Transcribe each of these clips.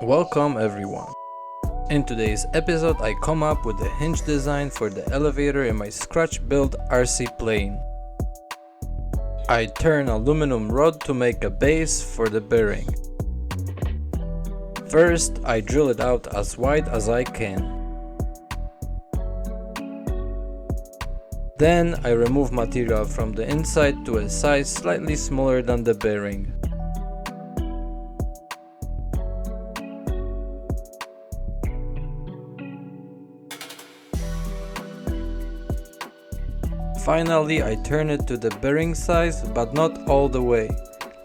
Welcome everyone. In today's episode I come up with a hinge design for the elevator in my scratch built RC plane. I turn aluminum rod to make a base for the bearing. First I drill it out as wide as I can. Then I remove material from the inside to a size slightly smaller than the bearing. Finally, I turn it to the bearing size, but not all the way,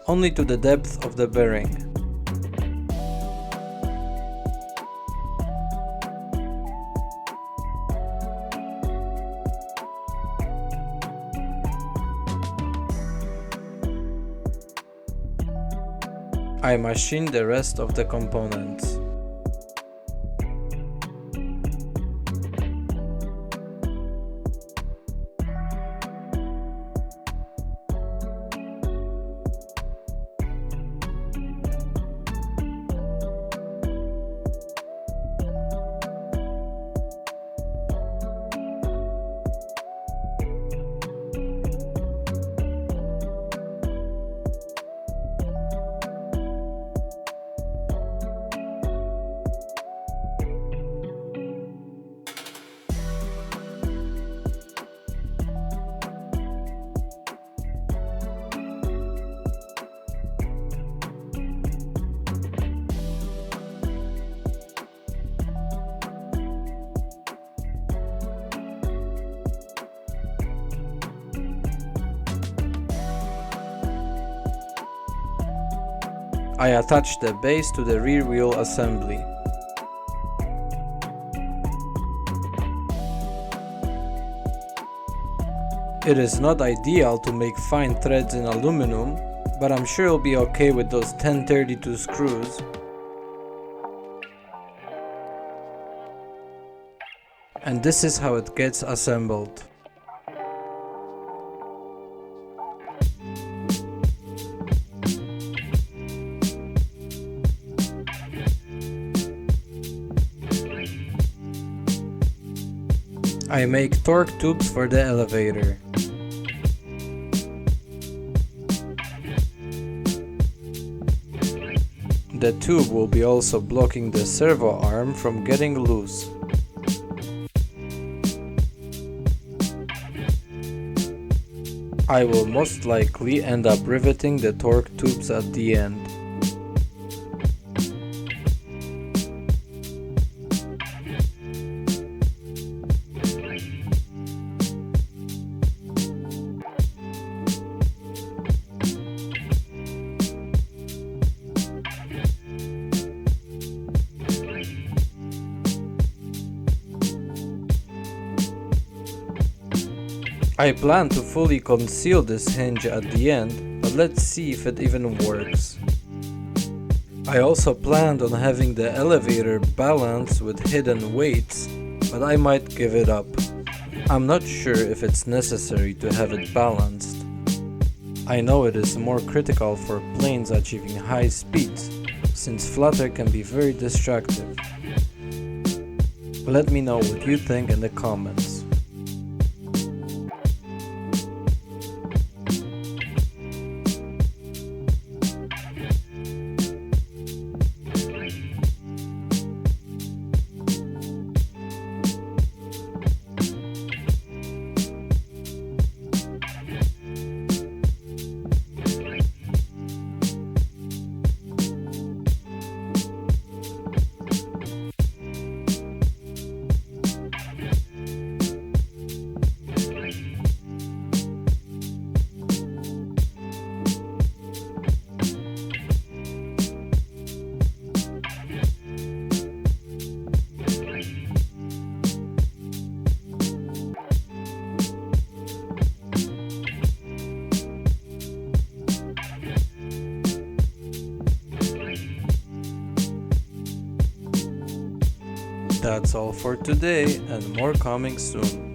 only to the depth of the bearing. I machine the rest of the components. I attach the base to the rear wheel assembly. It is not ideal to make fine threads in aluminum, but I'm sure it'll be okay with those 1032 screws. And this is how it gets assembled. I make torque tubes for the elevator. The tube will be also blocking the servo arm from getting loose. I will most likely end up riveting the torque tubes at the end. I plan to fully conceal this hinge at the end, but let's see if it even works. I also planned on having the elevator balanced with hidden weights, but I might give it up. I'm not sure if it's necessary to have it balanced. I know it is more critical for planes achieving high speeds, since flutter can be very destructive. Let me know what you think in the comments. That's all for today, and more coming soon.